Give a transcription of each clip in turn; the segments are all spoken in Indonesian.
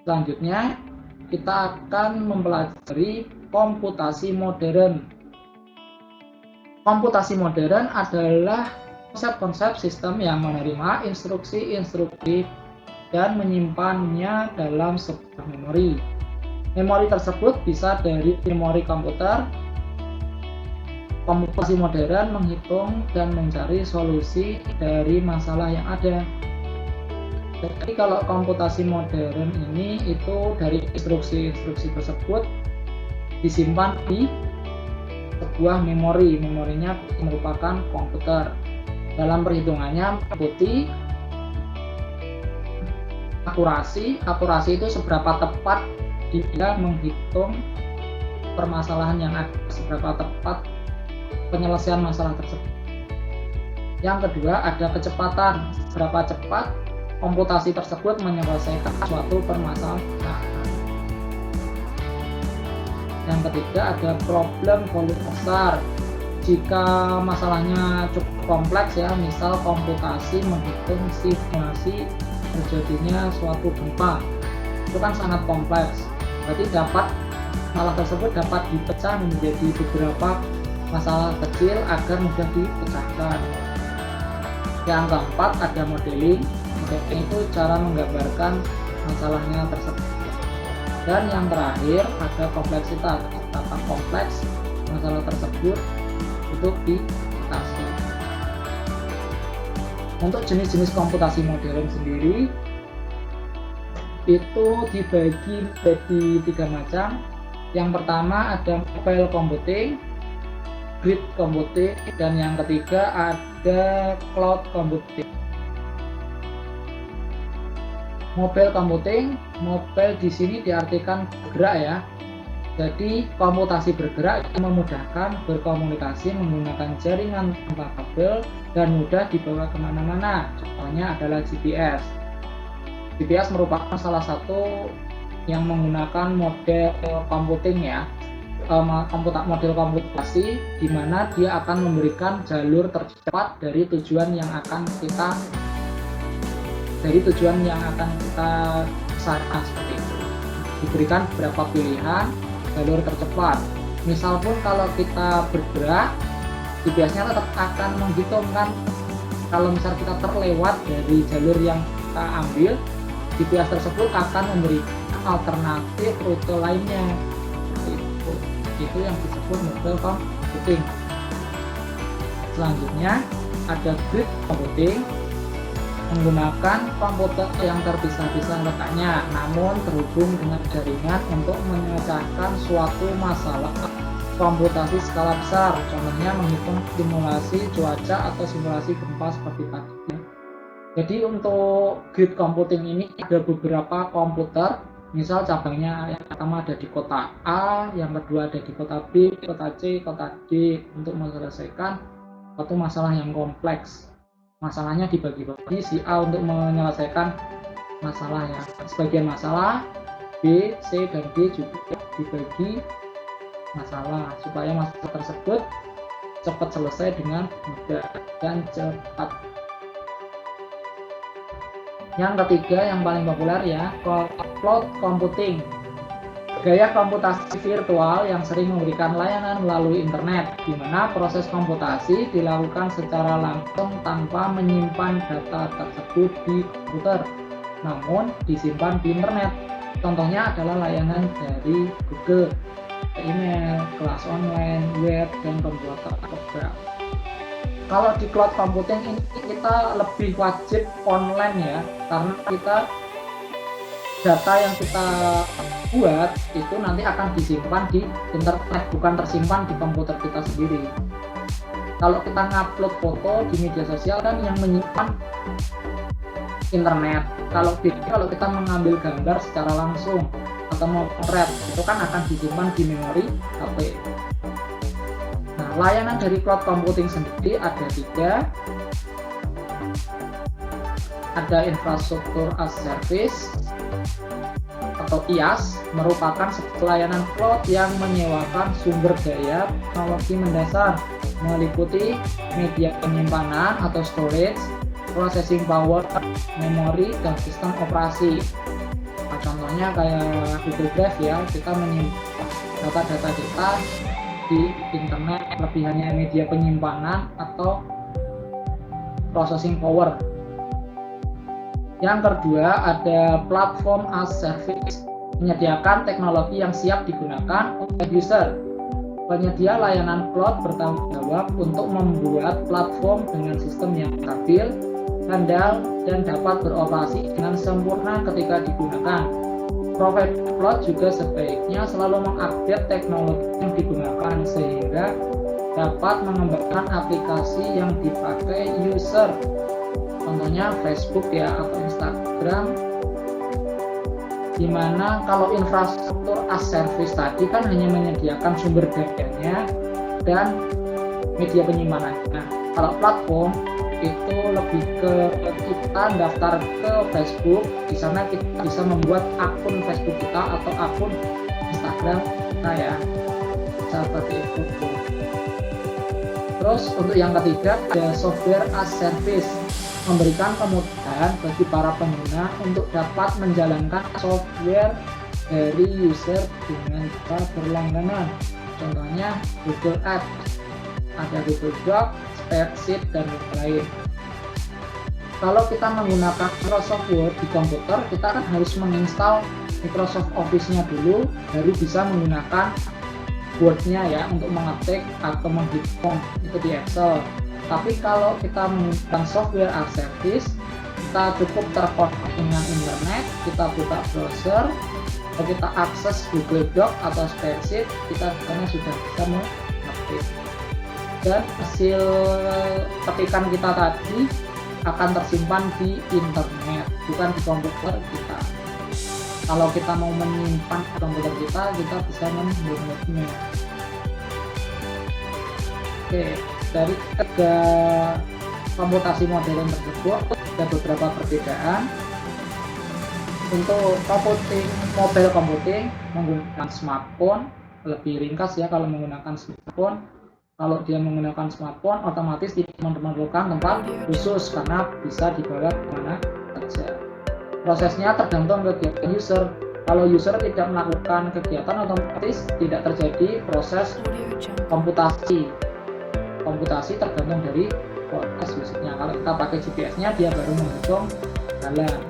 Selanjutnya kita akan mempelajari komputasi modern. Komputasi modern adalah konsep-konsep sistem yang menerima instruksi-instruksi dan menyimpannya dalam sebuah memori. Memori tersebut bisa dari memori komputer. Komputasi modern menghitung dan mencari solusi dari masalah yang ada. Jadi kalau komputasi modern ini itu dari instruksi-instruksi tersebut disimpan di sebuah memori. Memorinya merupakan komputer. Dalam perhitungannya meliputi akurasi. Akurasi itu seberapa tepat dia menghitung permasalahan yang ada, seberapa tepat penyelesaian masalah tersebut. Yang kedua ada kecepatan. Seberapa cepat komputasi tersebut menyelesaikan suatu permasalahan. Yang ketiga ada problem volume besar. Jika masalahnya cukup kompleks ya, misal komputasi menghitung simulasi terjadinya suatu gempa, itu kan sangat kompleks. Berarti masalah tersebut dapat dipecah menjadi beberapa masalah kecil agar mudah dipecahkan. Yang keempat ada modeling. Modeling itu cara menggambarkan masalahnya tersebut. Dan yang terakhir ada kompleksitas. Betapa kompleks masalah tersebut untuk diatasi. Untuk jenis-jenis komputasi modern sendiri itu dibagi menjadi 3 macam. Yang pertama ada mobile computing, grid computing, dan yang ketiga ada cloud computing. Mobile computing, mobile di sini diartikan bergerak ya. Jadi komputasi bergerak yang memudahkan berkomunikasi menggunakan jaringan tanpa kabel dan mudah dibawa kemana-mana. Contohnya adalah GPS. GPS merupakan salah satu yang menggunakan model computing ya, model komputasi, di mana dia akan memberikan jalur tercepat dari tujuan yang akan kita saran seperti itu. Diberikan beberapa pilihan jalur tercepat. Misal pun kalau kita bergerak, GPS-nya tetap akan menghitungkan kalau misal kita terlewat dari jalur yang kita ambil, GPS tersebut akan memberikan alternatif rute lainnya. Itu yang disebut mobile computing. Selanjutnya ada grid computing, menggunakan komputer yang terpisah-pisah letaknya namun terhubung dengan jaringan untuk menyelesaikan suatu masalah komputasi skala besar. Contohnya menghitung simulasi cuaca atau simulasi gempa seperti tadi. Jadi untuk grid computing ini ada beberapa komputer. Misal cabangnya yang pertama ada di kota A, yang kedua ada di kota B, kota C, kota D untuk menyelesaikan suatu masalah yang kompleks. Masalahnya dibagi-bagi, si A untuk menyelesaikan masalahnya. Sebagian masalah B, C, dan D juga dibagi masalah supaya masalah tersebut cepat selesai dengan mudah dan cepat. Yang ketiga yang paling populer ya, cloud computing. Gaya komputasi virtual yang sering memberikan layanan melalui internet, di mana proses komputasi dilakukan secara langsung tanpa menyimpan data tersebut di komputer, namun disimpan di internet. Contohnya adalah layanan dari Google, email, kelas online, web, dan komputer program. Kalau di cloud computing ini kita lebih wajib online ya, karena data yang kita buat itu nanti akan disimpan di internet, bukan tersimpan di komputer kita sendiri. Kalau kita ngupload foto di media sosial kan yang menyimpan internet. Kalau kita mengambil gambar secara langsung atau motret itu kan akan disimpan di memori HP. Nah, layanan dari cloud computing sendiri ada 3. Ada infrastruktur as service atau IaaS, merupakan sebuah layanan cloud yang menyewakan sumber daya teknologi mendasar meliputi media penyimpanan atau storage, processing power, memori, dan sistem operasi. Contohnya Contohnya kayak Google Drive ya, kita menyimpan data-data kita di internet, kelebihannya media penyimpanan atau processing power. Yang kedua ada platform as service, menyediakan teknologi yang siap digunakan oleh user. Penyedia layanan cloud bertanggung jawab untuk membuat platform dengan sistem yang stabil, handal, dan dapat beroperasi dengan sempurna ketika digunakan. Provider cloud juga sebaiknya selalu mengupdate teknologi yang digunakan sehingga dapat mengembangkan aplikasi yang dipakai user. Contohnya Facebook ya atau Instagram, dimana kalau infrastruktur as service tadi kan hanya menyediakan sumber datanya dan media penyimpanannya. Kalau platform itu lebih ke kita daftar ke Facebook, di sana kita bisa membuat akun Facebook kita atau akun Instagram kita ya, seperti itu. Terus untuk yang ketiga ada software as service, memberikan kemudahan bagi para pengguna untuk dapat menjalankan software dari user dengan cara berlangganan. Contohnya Google Apps, ada Google Docs, Spreadsheet, dan lain-lain. Kalau kita menggunakan Microsoft Word di komputer, kita kan harus menginstal Microsoft Office-nya dulu, baru bisa menggunakan Word-nya ya untuk mengetik atau menghitung itu di Excel. Tapi kalau kita menggunakan software as service, kita cukup terkoneksi dengan internet, kita buka browser, kalau kita akses Google Doc atau Spreadsheet, kita karena sudah bisa mengetik. Dan hasil ketikan kita tadi akan tersimpan di internet, bukan di komputer kita. Kalau kita mau menyimpan komputer kita bisa mendownloadnya. Oke, dari ketiga komputasi modern tersebut ada beberapa perbedaan. Untuk mobile computing menggunakan smartphone, lebih ringkas ya kalau menggunakan smartphone. Kalau dia menggunakan smartphone, otomatis tidak memerlukan tempat khusus karena bisa dibawa kemana saja. Prosesnya tergantung kegiatan user. Kalau user tidak melakukan kegiatan, otomatis tidak terjadi proses komputasi. Komputasi tergantung dari proses usernya. Kalau kita pakai GPS-nya, dia baru menghitung jalan.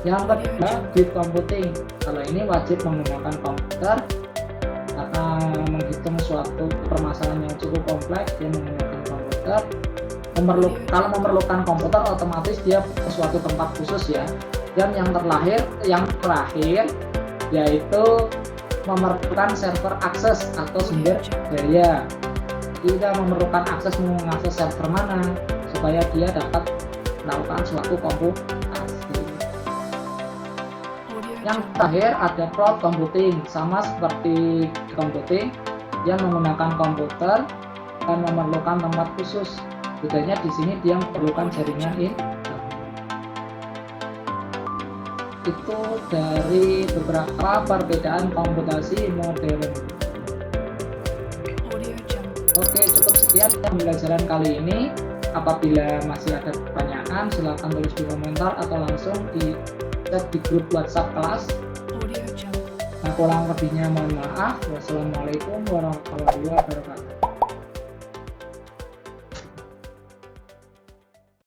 Yang kedua, bit computing. Kalau ini wajib menggunakan komputer karena menghitung suatu permasalahan yang cukup kompleks, dia menggunakan komputer. Kalau memerlukan komputer, otomatis dia ke suatu tempat khusus ya. Dan yang terakhir yaitu memerlukan server akses atau sumber daya. Tidak memerlukan akses mengakses server mana supaya dia dapat melakukan suatu komputasi. Yang terakhir ada cloud computing, sama seperti computing yang menggunakan komputer dan memerlukan tempat khusus. Bedanya di sini dia memerlukan jaringan internet. Itu dari beberapa perbedaan komputasi modern. Oke, cukup sekian pembelajaran kali ini. Apabila masih ada pertanyaan, silahkan tulis di komentar atau langsung di chat di grup WhatsApp kelas. Nah, kurang lebihnya mohon maaf. Wassalamualaikum warahmatullahi wabarakatuh.